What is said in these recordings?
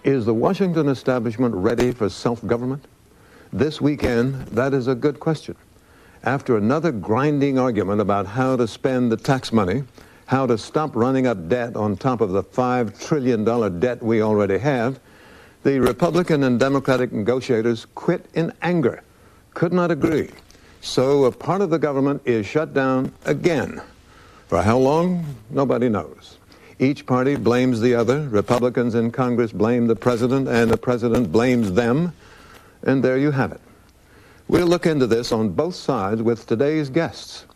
Is the Washington establishment ready for self-government? This weekend, that is a good question. After another grinding argument about how to spend the tax money, how to stop running up debt on top of the $5 trillion debt we already have, the Republican and Democratic negotiators quit in anger, could not agree. So a part of the government is shut down again. For how long? Nobody knows. Each party blames the other. Republicans in Congress blame the president, and the president blames them. And there you have it. We'll look into this on both sides with today's guests.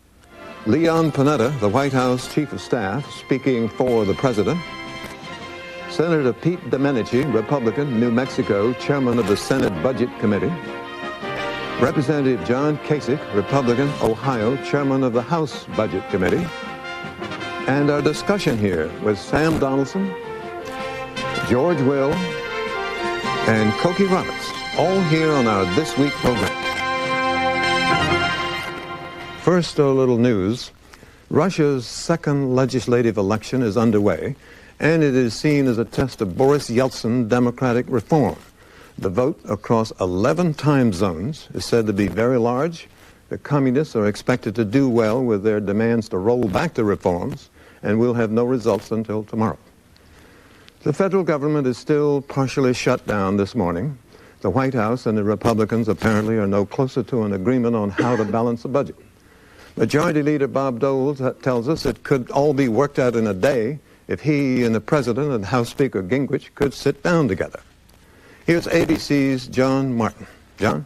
Leon Panetta, the White House Chief of Staff, speaking for the president. Senator Pete Domenici, Republican, New Mexico, Chairman of the Senate Budget Committee. Representative John Kasich, Republican, Ohio, Chairman of the House Budget Committee. And our discussion here with Sam Donaldson, George Will, and Cokie Roberts, all here on our This Week program. First, a little news. Russia's second legislative election is underway, and it is seen as a test of Boris Yeltsin democratic reform. The vote across 11 time zones is said to be very large. The communists are expected to do well with their demands to roll back the reforms, and we'll have no results until tomorrow. The federal government is still partially shut down this morning. The White House and the Republicans apparently are no closer to an agreement on how to balance the budget. Majority Leader Bob Dole tells us it could all be worked out in a day if he and the President and House Speaker Gingrich could sit down together. Here's ABC's John Martin. John?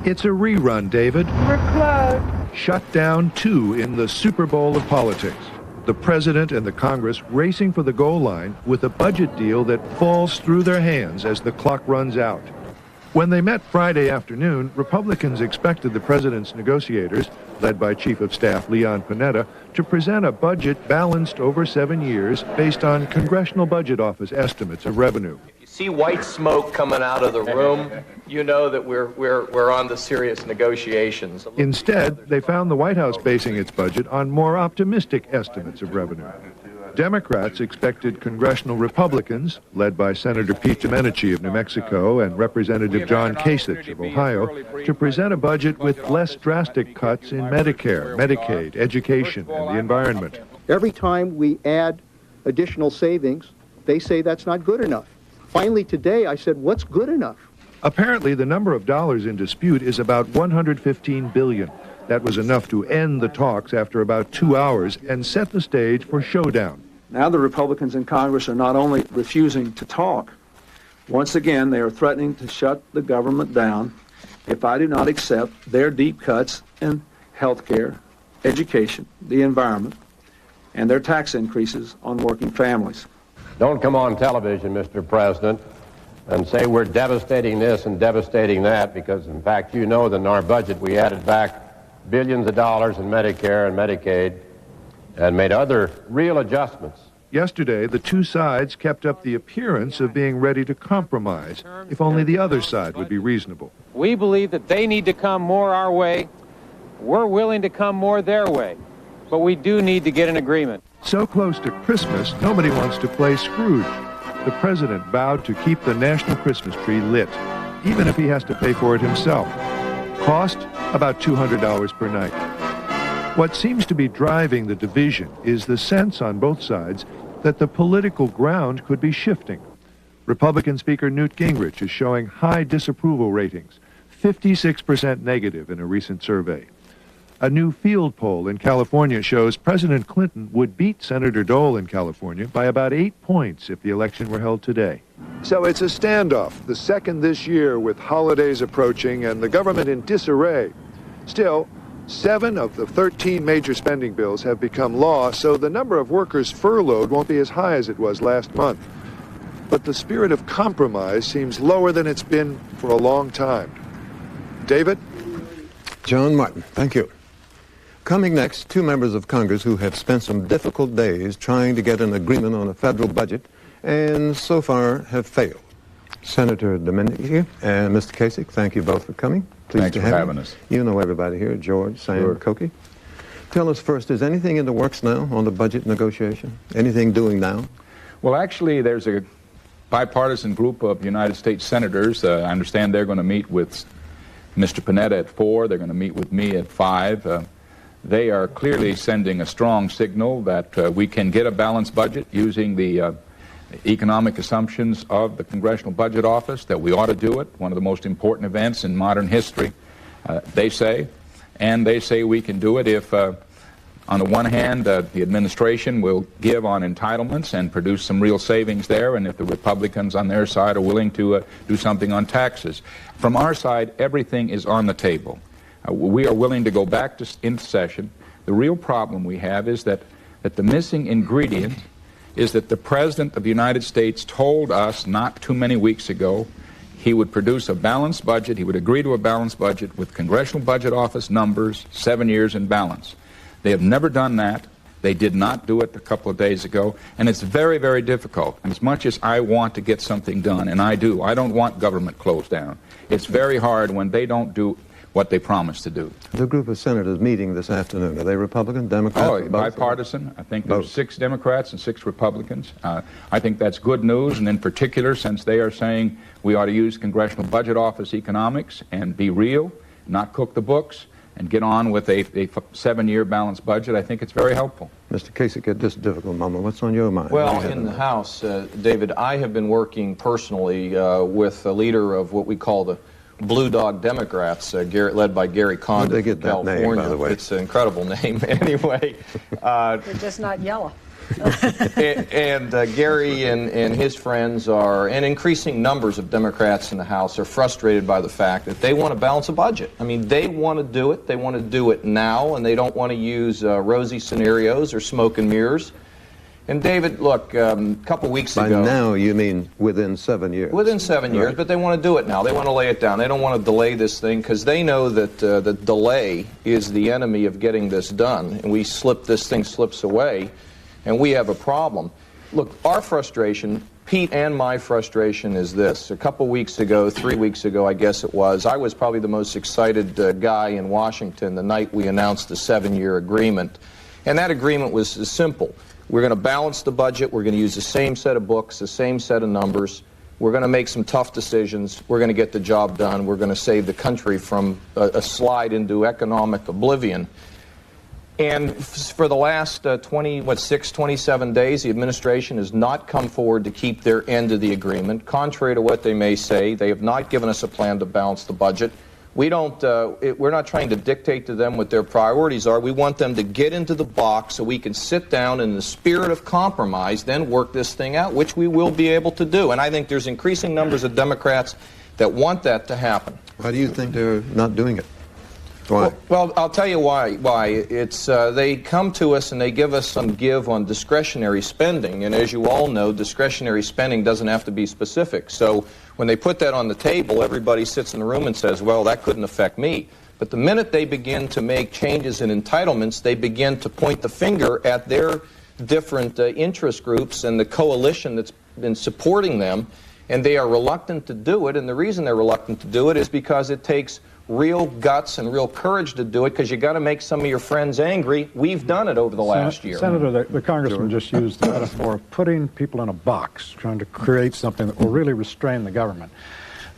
It's a rerun, David. We're closed. Shutdown 2 in the Super Bowl of politics. The President and the Congress racing for the goal line with a budget deal that falls through their hands as the clock runs out. When they met Friday afternoon, Republicans expected the President's negotiators, led by Chief of Staff Leon Panetta, to present a budget balanced over 7 years based on Congressional Budget Office estimates of revenue. If you see white smoke coming out of the room, you know that we're on to serious negotiations. Instead, they found the White House basing its budget on more optimistic estimates of revenue. Democrats expected congressional Republicans, led by Senator Pete Domenici of New Mexico and Representative John Kasich of Ohio, to present a budget with less drastic cuts in Medicare, Medicaid, education, and the environment. Every time we add additional savings, they say that's not good enough. Finally, today, I said, what's good enough? Apparently, the number of dollars in dispute is about $115 billion. That was enough to end the talks after about 2 hours and set the stage for showdown. Now the Republicans in Congress are not only refusing to talk, once again they are threatening to shut the government down if I do not accept their deep cuts in health care, education, the environment, and their tax increases on working families. Don't come on television, Mr. President, and say we're devastating this and devastating that, because in fact you know that in our budget we added back billions of dollars in Medicare and Medicaid and made other real adjustments. Yesterday, the two sides kept up the appearance of being ready to compromise, if only the other side would be reasonable. We believe that they need to come more our way. We're willing to come more their way. But we do need to get an agreement. So close to Christmas, nobody wants to play Scrooge. The president vowed to keep the national Christmas tree lit, even if he has to pay for it himself. Cost? About $200 per night. What seems to be driving the division is the sense on both sides that the political ground could be shifting. Republican Speaker Newt Gingrich is showing high disapproval ratings, 56% negative in a recent survey. A new field poll in California shows President Clinton would beat Senator Dole in California by about 8 points if the election were held today. So it's a standoff, the second this year with holidays approaching and the government in disarray. Still, 7 of the 13 major spending bills have become law, so the number of workers furloughed won't be as high as it was last month. But the spirit of compromise seems lower than it's been for a long time. David? John Martin, thank you. Coming next, 2 members of Congress who have spent some difficult days trying to get an agreement on a federal budget and so far have failed. Senator Domenici and Mr. Kasich, thank you both for coming. Thanks for having us. You know everybody here, George, Sam, Sure. Cokie. Tell us first, is anything in the works now on the budget negotiation? Anything doing now? Well, actually, there's a bipartisan group of United States senators. I understand they're going to meet with Mr. Panetta at 4. They're going to meet with me at 5. They are clearly sending a strong signal that we can get a balanced budget using the economic assumptions of the Congressional Budget Office, that we ought to do it, one of the most important events in modern history, they say. And they say we can do it if, on the one hand, the administration will give on entitlements and produce some real savings there, and if the Republicans on their side are willing to do something on taxes. From our side, everything is on the table. We are willing to go back into session. The real problem we have is that the missing ingredient is that the President of the United States told us not too many weeks ago he would produce a balanced budget, he would agree to a balanced budget with Congressional Budget Office numbers, 7 years in balance. They have never done that. They did not do it a couple of days ago, and it's very, very difficult. And as much as I want to get something done, and I do, I don't want government closed down. It's very hard when they don't do what they promised to do. The group of senators meeting this afternoon, are they Republican, Democrat? Oh, bipartisan. I think there's 6 Democrats and 6 Republicans. I think that's good news, and in particular, since they are saying we ought to use Congressional Budget Office economics and be real, not cook the books, and get on with a 7-year balanced budget, I think it's very helpful. Mr. Kasich, at this difficult moment, what's on your mind? Well, in the House, David, I have been working personally with the leader of what we call the Blue Dog Democrats, led by Gary Condon they get from that California. name, by the way? It's an incredible name, anyway. They're just not yellow. and Gary and his friends and increasing numbers of Democrats in the House are frustrated by the fact that they want to balance a budget. I mean, they want to do it. They want to do it now, and they don't want to use rosy scenarios or smoke and mirrors. And David, look, a couple weeks ago... By now, you mean within 7 years? Within 7 years, but they want to do it now. They want to lay it down. They don't want to delay this thing because they know that the delay is the enemy of getting this done. And this thing slips away, and we have a problem. Look, our frustration, Pete and my frustration, is this. A couple weeks ago, 3 weeks ago, I guess it was, I was probably the most excited guy in Washington the night we announced the 7-year agreement. And that agreement was simple. We're going to balance the budget. We're going to use the same set of books, the same set of numbers. We're going to make some tough decisions. We're going to get the job done. We're going to save the country from a slide into economic oblivion. And for the last 27 days, the administration has not come forward to keep their end of the agreement. Contrary to what they may say, they have not given us a plan to balance the budget. We're not trying to dictate to them what their priorities are. We want them to get into the box so we can sit down in the spirit of compromise, then work this thing out, which we will be able to do. And I think there's increasing numbers of Democrats that want that to happen. Why do you think they're not doing it? Why? Well, I'll tell you why. It's they come to us and they give us some give on discretionary spending. And as you all know, discretionary spending doesn't have to be specific. So when they put that on the table, everybody sits in the room and says, well, that couldn't affect me. But the minute they begin to make changes in entitlements, they begin to point the finger at their different interest groups and the coalition that's been supporting them. And they are reluctant to do it. And the reason they're reluctant to do it is because it takes real guts and real courage to do it, because you got to make some of your friends angry. We've done it over the last year. Senator, the congressman just used the metaphor of putting people in a box, trying to create something that will really restrain the government.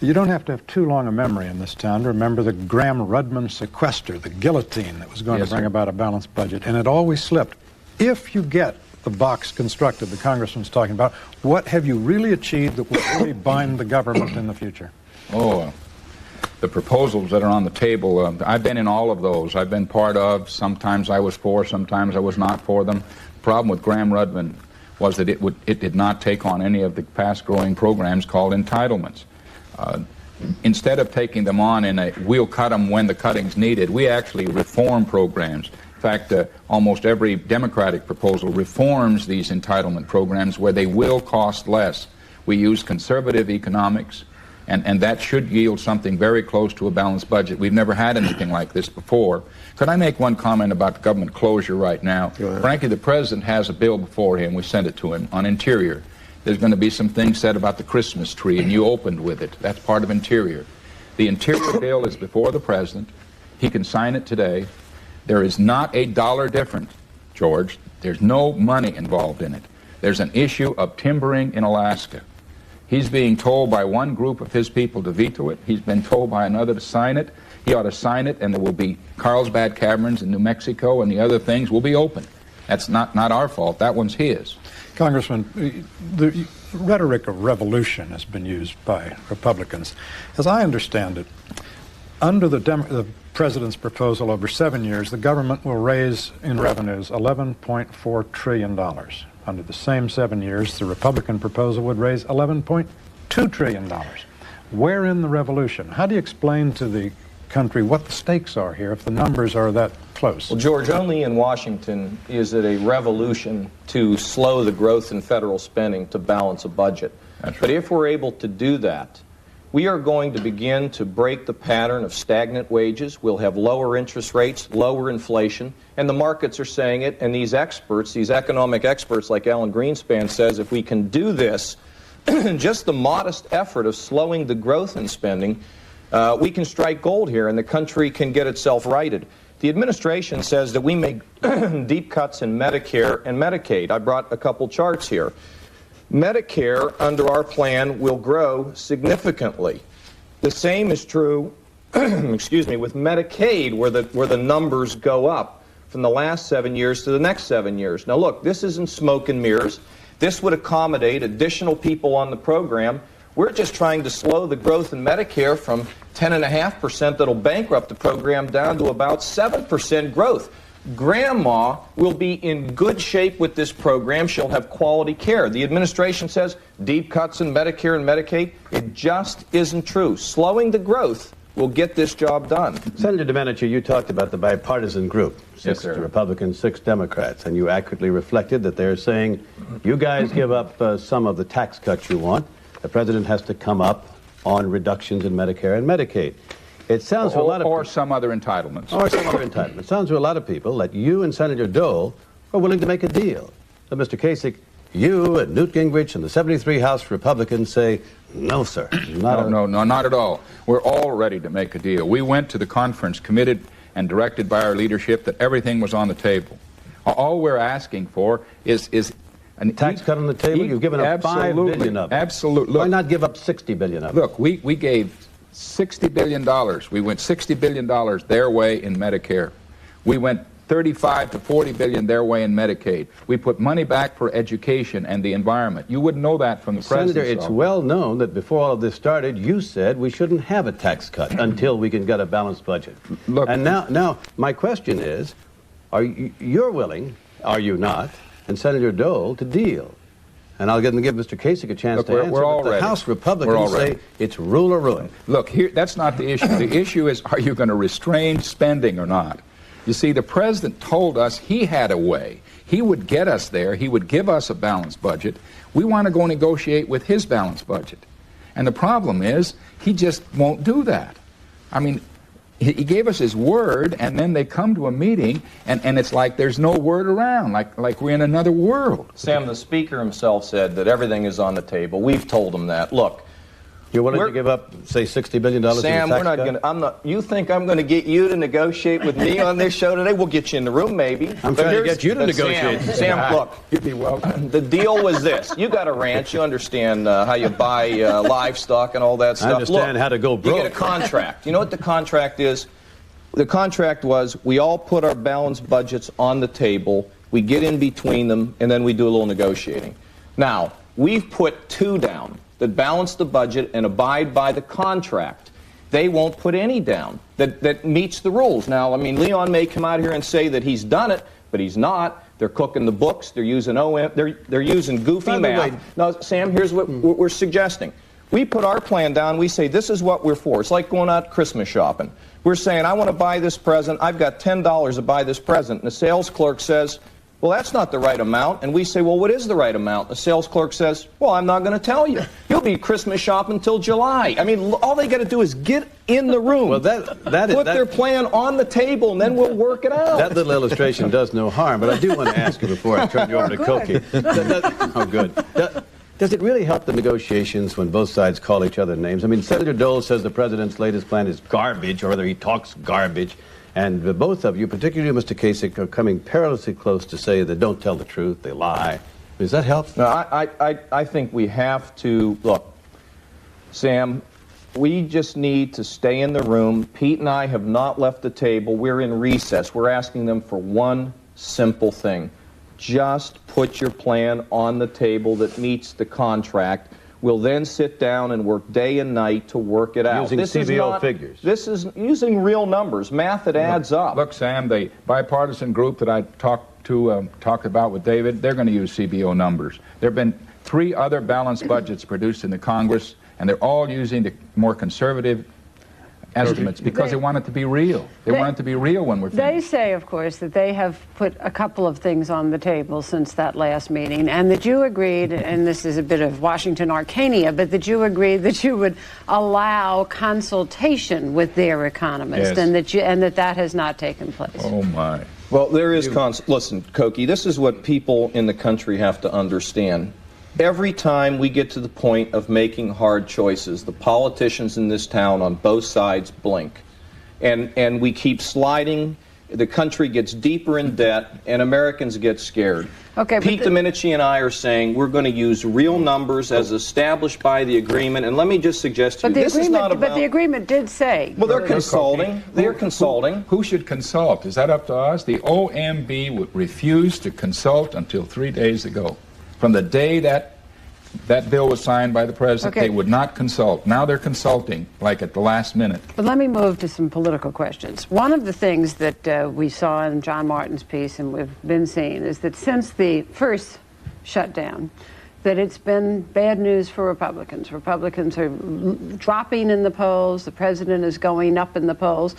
You don't have to have too long a memory in this town to remember the Graham-Rudman sequester, the guillotine that was going to bring about a balanced budget, and it always slipped. If you get the box constructed the congressman's talking about, what have you really achieved that will really bind the government in the future? The proposals that are on the table, I've been in all of those. I've been part of. Sometimes I was for, sometimes I was not for them. The problem with Graham-Rudman was that it did not take on any of the fast-growing programs called entitlements. Instead of taking them on in a we'll cut them when the cutting's needed, we actually reform programs. In fact, almost every Democratic proposal reforms these entitlement programs where they will cost less. We use conservative economics. And that should yield something very close to a balanced budget. We've never had anything like this before. Could I make one comment about government closure right now? Frankly, the President has a bill before him. We sent it to him on Interior. There's going to be some things said about the Christmas tree, and you opened with it. That's part of Interior. The Interior bill is before the President. He can sign it today. There is not a dollar different, George. There's no money involved in it. There's an issue of timbering in Alaska. He's being told by one group of his people to veto it. He's been told by another to sign it. He ought to sign it, and there will be Carlsbad Caverns in New Mexico, and the other things will be open. That's not our fault. That one's his. Congressman, the rhetoric of revolution has been used by Republicans. As I understand it, under the president's proposal over 7 years, the government will raise in revenues $11.4 trillion. Under the same 7 years, the Republican proposal would raise $11.2 trillion. Where in the revolution? How do you explain to the country what the stakes are here if the numbers are that close? Well, George, only in Washington is it a revolution to slow the growth in federal spending to balance a budget. That's right. But if we're able to do that, we are going to begin to break the pattern of stagnant wages. We'll have lower interest rates, lower inflation, and the markets are saying it, and these experts, these economic experts like Alan Greenspan says, if we can do this, just the modest effort of slowing the growth in spending, we can strike gold here and the country can get itself righted. The administration says that we make deep cuts in Medicare and Medicaid. I brought a couple charts here. Medicare, under our plan, will grow significantly. The same is true, excuse me, with Medicaid, where the numbers go up from the last 7 years to the next 7 years. Now look, this isn't smoke and mirrors. This would accommodate additional people on the program. We're just trying to slow the growth in Medicare from 10.5% that'll bankrupt the program down to about 7% growth. Grandma will be in good shape with this program. She'll have quality care. The administration says deep cuts in Medicare and Medicaid. It just isn't true. Slowing the growth will get this job done. Senator Domenici, you talked about the bipartisan group, 6 Republicans, 6 Democrats, and you accurately reflected that they're saying, you guys give up some of the tax cuts you want. The president has to come up on reductions in Medicare and Medicaid. It sounds to a lot of or some other entitlements. Or some other entitlements. It sounds to a lot of people that you and Senator Dole are willing to make a deal. So, Mr. Kasich, you and Newt Gingrich and the 73 House Republicans say, no, sir. No, not at all. We're all ready to make a deal. We went to the conference committed and directed by our leadership that everything was on the table. All we're asking for is a tax cut on the table? You've given up $5 billion of it. Absolutely. Why not give up $60 billion of it? Look, we gave $60 billion. We went $60 billion their way in Medicare. We went 35 to 40 billion their way in Medicaid. We put money back for education and the environment. You wouldn't know that from the president's Senator, it's well known that before all of this started, you said we shouldn't have a tax cut until we can get a balanced budget. Look, and now my question is, you're willing, are you not, and Senator Dole to deal? And I'll give Mr. Kasich a chance to answer. We're all but the ready. House Republicans say it's rule or ruin. Look, here, that's not the issue. The issue is, are you going to restrain spending or not? You see, the president told us he had a way. He would get us there. He would give us a balanced budget. We want to go negotiate with his balanced budget. And the problem is, he just won't do that. I mean, he gave us his word, and then they come to a meeting, and it's like there's no word around, like we're in another world. Sam, the Speaker himself said that everything is on the table. We've told him that. Look, you're willing to give up, say, $60 billion Sam, we're not going to. You think I'm going to get you to negotiate with me on this show today? We'll get you in the room, maybe. I'm trying to get you to negotiate. Sam, look. You'd be welcome. The deal was this. You got a ranch. You understand how you buy livestock and all that stuff. I understand how to go broke. You get a contract. You know what the contract is? The contract was we all put our balanced budgets on the table, we get in between them, and then we do a little negotiating. Now, we've put 2 down that balance the budget and abide by the contract. They won't put any down that meets the rules. Now, I mean, Leon may come out here and say that he's done it, but he's not. They're cooking the books. They're using they're using goofy math. Now, Sam, here's what we're suggesting. We put our plan down. We say this is what we're for. It's like going out Christmas shopping. We're saying, I want to buy this present. I've got $10 to buy this present. And the sales clerk says, well, that's not the right amount. And we say, well, what is the right amount? The sales clerk says, well, I'm not going to tell you. You'll be Christmas shopping until July. I mean, all they got to do is get in the room, put their plan on the table, and then we'll work it out. That little illustration does no harm, but I do want to ask you before I turn you over to Koki. Oh, good. Does it really help the negotiations when both sides call each other names? I mean, Senator Dole says the president's latest plan is garbage, or rather he talks garbage. And both of you, particularly Mr. Kasich, are coming perilously close to say they don't tell the truth, they lie. Does that help? No, I think we have to, look, Sam, we just need to stay in the room. Pete and I have not left the table. We're in recess. We're asking them for one simple thing. Just put your plan on the table that meets the contract. We'll then sit down and work day and night to work it out. Using CBO figures. This is using real numbers, math that adds up. Look, Sam, the bipartisan group that I talked about with David, they're going to use CBO numbers. There have been 3 other balanced budgets produced in the Congress, and they're all using the more conservative estimates because they want it to be real. They want it to be real when we're finished. They say, of course, that they have put a couple of things on the table since that last meeting, and that you agreed, and this is a bit of Washington Arcania, but that you agreed that you would allow consultation with their economist, yes. and that has not taken place. Oh, my. Well, there is listen, Koki, this is what people in the country have to understand. Every time we get to the point of making hard choices, the politicians in this town on both sides blink. And we keep sliding. The country gets deeper in debt, and Americans get scared. Okay, Pete Domenici and I are saying we're going to use real numbers as established by the agreement. And let me just suggest to you, this is not about... But the agreement did say... Well, they're consulting. They're consulting. Who should consult? Is that up to us? The OMB refused to consult until 3 days ago. From the day that bill was signed by the president, they would not consult. Now they're consulting, like at the last minute. But let me move to some political questions. One of the things that we saw in John Martin's piece, and we've been seeing, is that since the first shutdown, that it's been bad news for Republicans. Republicans are dropping in the polls. The president is going up in the polls.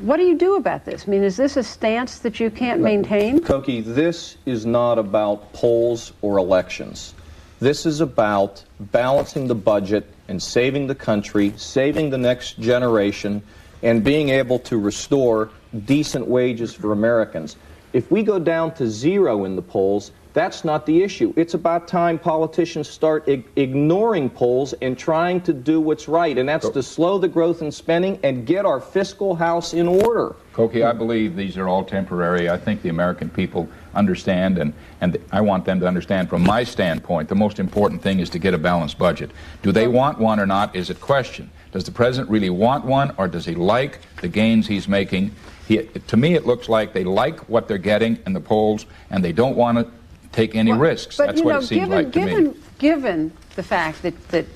What do you do about this? I mean, is this a stance that you can't maintain? Koki, this is not about polls or elections. This is about balancing the budget and saving the country, saving the next generation, and being able to restore decent wages for Americans. If we go down to 0 in the polls, that's not the issue. It's about time politicians start ignoring polls and trying to do what's right, and that's to slow the growth in spending and get our fiscal house in order. Koki, I believe these are all temporary. I think the American people understand, and I want them to understand from my standpoint, the most important thing is to get a balanced budget. Do they want one or not is a question. Does the president really want one, or does he like the gains he's making? To me, it looks like they like what they're getting in the polls, and they don't want to take any risks. But, that's what it seems like to me. Given the fact that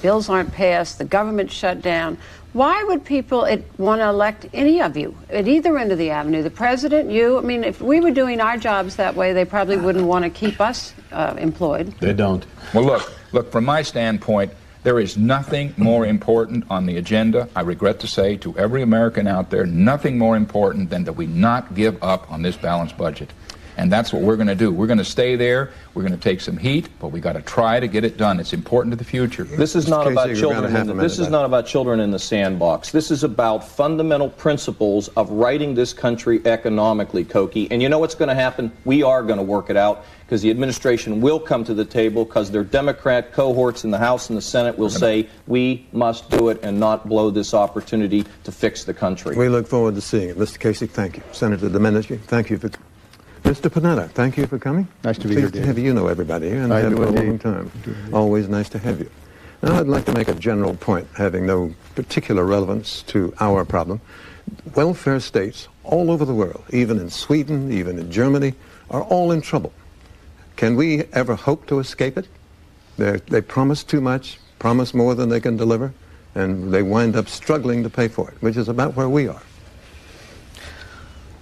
bills aren't passed, the government shut down, why would people want to elect any of you at either end of the avenue? The president, you? I mean, if we were doing our jobs that way, they probably wouldn't want to keep us employed. They don't. Well, look, from my standpoint, there is nothing more important on the agenda, I regret to say, to every American out there, nothing more important than that we not give up on this balanced budget. And that's what we're going to do. We're going to stay there. We're going to take some heat, but we got to try to get it done. It's important to the future. This is not about children. This is not about children in the sandbox. This is about fundamental principles of righting this country economically, Koki. And you know what's going to happen? We are going to work it out because the administration will come to the table because their Democrat cohorts in the House and the Senate will say we must do it and not blow this opportunity to fix the country. We look forward to seeing it. Mr. Casey, thank you. Senator Domenici, thank you for... Mr. Panetta, thank you for coming. Nice to be here, Pleased to have you. You know everybody here, and I have do for a long indeed. time. Always nice to have you. Now, I'd like to make a general point, having no particular relevance to our problem. Welfare states all over the world, even in Sweden, even in Germany, are all in trouble. Can we ever hope to escape it? They promise too much, promise more than they can deliver, and they wind up struggling to pay for it, which is about where we are.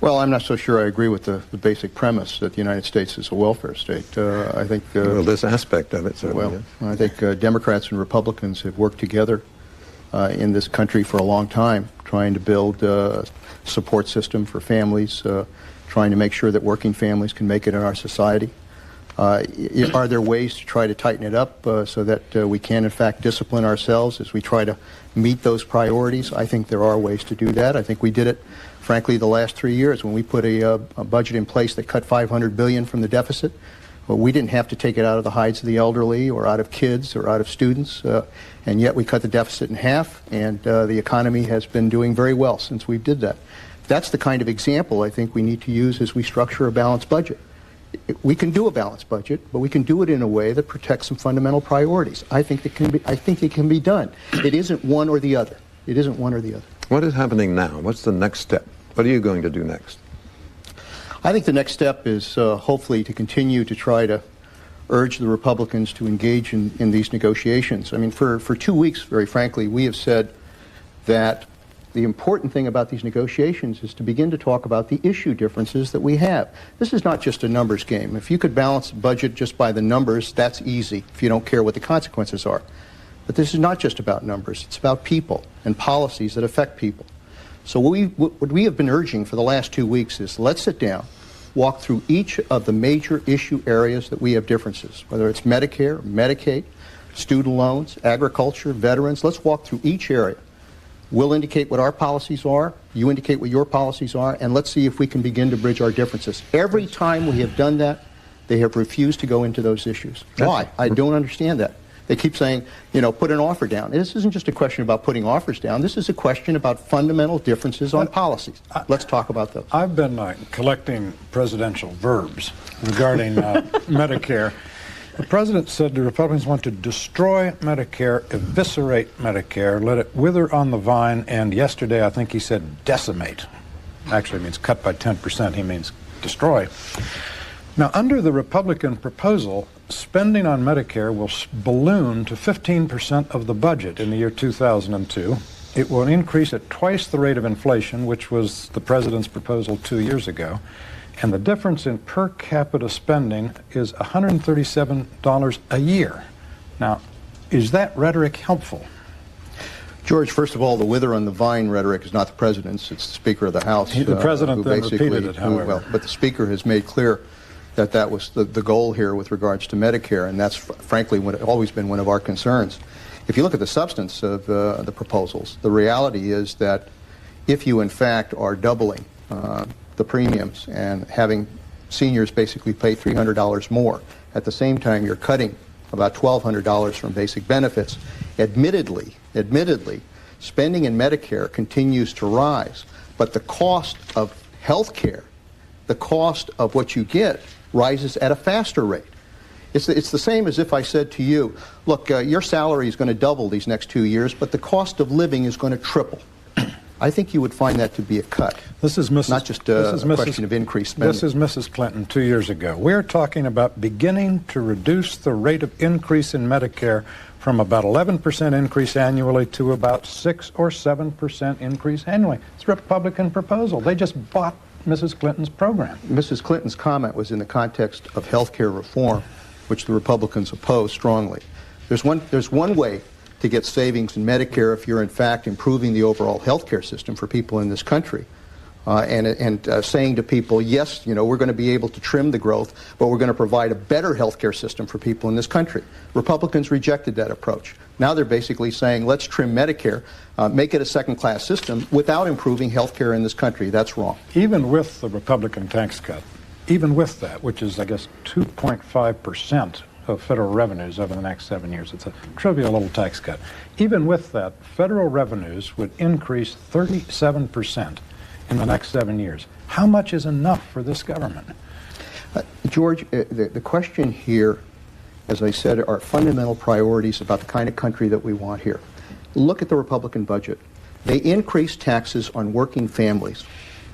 Well, I'm not so sure I agree with the basic premise that the United States is a welfare state. I think... well, this aspect of it, certainly. Well, I think Democrats and Republicans have worked together in this country for a long time, trying to build a support system for families, trying to make sure that working families can make it in our society. Are there ways to try to tighten it up so that we can, in fact, discipline ourselves as we try to meet those priorities? I think there are ways to do that. I think we did it, frankly, the last 3 years when we put a budget in place that cut $500 billion from the deficit. Well, we didn't have to take it out of the hides of the elderly or out of kids or out of students, and yet we cut the deficit in half, and the economy has been doing very well since we did that. That's the kind of example I think we need to use as we structure a balanced budget. we can do a balanced budget, but we can do it in a way that protects some fundamental priorities. I think it can be done. It isn't one or the other. It isn't one or the other. What is happening now? What's the next step? What are you going to do next? I think the next step is hopefully to continue to try to urge the Republicans to engage in these negotiations. I mean, for 2 weeks, very frankly, we have said that the important thing about these negotiations is to begin to talk about the issue differences that we have. This is not just a numbers game. If you could balance the budget just by the numbers, that's easy if you don't care what the consequences are. But this is not just about numbers. It's about people and policies that affect people. So what we have been urging for the last 2 weeks is let's sit down, walk through each of the major issue areas that we have differences, whether it's Medicare, Medicaid, student loans, agriculture, veterans. Let's walk through each area. We'll indicate what our policies are, you indicate what your policies are, and let's see if we can begin to bridge our differences. Every time we have done that, they have refused to go into those issues. Why? I don't understand that. They keep saying, put an offer down. This isn't just a question about putting offers down. This is a question about fundamental differences on policies. Let's talk about those. I've been collecting presidential verbs regarding Medicare. The president said the Republicans want to destroy Medicare, eviscerate Medicare, let it wither on the vine, and yesterday I think he said decimate. Actually it means cut by 10%, he means destroy. Now, under the Republican proposal, spending on Medicare will balloon to 15% of the budget in the year 2002. It will increase at twice the rate of inflation, which was the president's proposal 2 years ago. And the difference in per capita spending is $137 a year. Now, is that rhetoric helpful? George, first of all, the wither on the vine rhetoric is not the president's. It's the Speaker of the House. The president then repeated it, however. But the Speaker has made clear that was the goal here with regards to Medicare, and that's frankly always been one of our concerns. If you look at the substance of the proposals, the reality is that if you in fact are doubling the premiums and having seniors basically pay $300 more, at the same time you're cutting about $1,200 from basic benefits, admittedly, spending in Medicare continues to rise, but the cost of health care, the cost of what you get, rises at a faster rate. It's the same as if I said to you, look, your salary is going to double these next 2 years, but the cost of living is going to triple. I think you would find that to be a cut. This is not just a question of increased spending. This is Mrs. Clinton 2 years ago. We're talking about beginning to reduce the rate of increase in Medicare from about 11% increase annually to about 6 or 7% increase annually. It's a Republican proposal. They just bought Mrs. Clinton's program. Mrs. Clinton's comment was in the context of health care reform, which the Republicans oppose strongly. There's one way to get savings in Medicare if you're in fact improving the overall health care system for people in this country. And saying to people, yes, we're going to be able to trim the growth, but we're going to provide a better health care system for people in this country. Republicans rejected that approach. Now they're basically saying, let's trim Medicare, make it a second-class system without improving health care in this country. That's wrong. Even with the Republican tax cut, even with that, which is, I guess, 2.5% of federal revenues over the next 7 years. It's a trivial little tax cut. Even with that, federal revenues would increase 37% in the next 7 years. How much is enough for this government? George, the question here, as I said, are fundamental priorities about the kind of country that we want here. Look at the Republican budget. They increase taxes on working families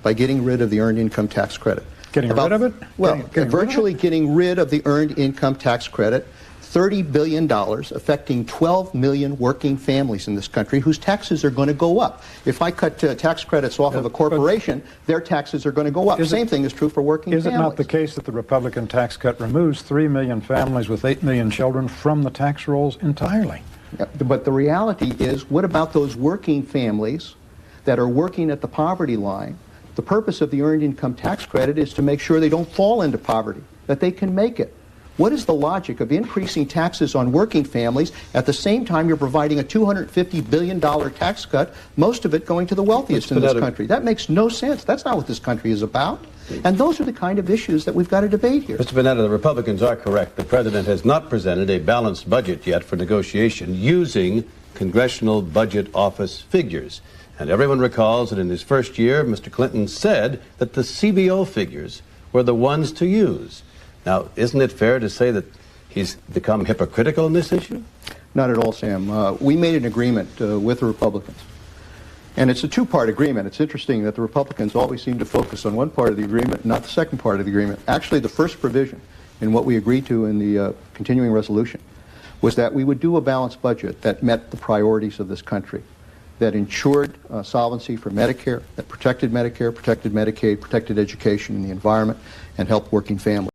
by getting rid of the earned income tax credit. Getting rid of it? Well, virtually getting rid of the earned income tax credit, $30 billion, affecting 12 million working families in this country whose taxes are going to go up. If I cut tax credits off of a corporation, their taxes are going to go up. Same thing is true for working families. Is it not the case that the Republican tax cut removes 3 million families with 8 million children from the tax rolls entirely? Yeah, but the reality is, what about those working families that are working at the poverty line? The purpose of the earned income tax credit is to make sure they don't fall into poverty, that they can make it. What is the logic of increasing taxes on working families at the same time you're providing a $250 billion tax cut, most of it going to the wealthiest in this country? That makes no sense. That's not what this country is about. And those are the kind of issues that we've got to debate here. Mr. Panetta, the Republicans are correct. The president has not presented a balanced budget yet for negotiation using Congressional Budget Office figures. And everyone recalls that in his first year, Mr. Clinton said that the CBO figures were the ones to use. Now, isn't it fair to say that he's become hypocritical in this issue? Not at all, Sam. We made an agreement with the Republicans. And it's a two-part agreement. It's interesting that the Republicans always seem to focus on one part of the agreement, not the second part of the agreement. Actually, the first provision in what we agreed to in the continuing resolution was that we would do a balanced budget that met the priorities of this country, that ensured solvency for Medicare, that protected Medicare, protected Medicaid, protected education and the environment, and helped working families.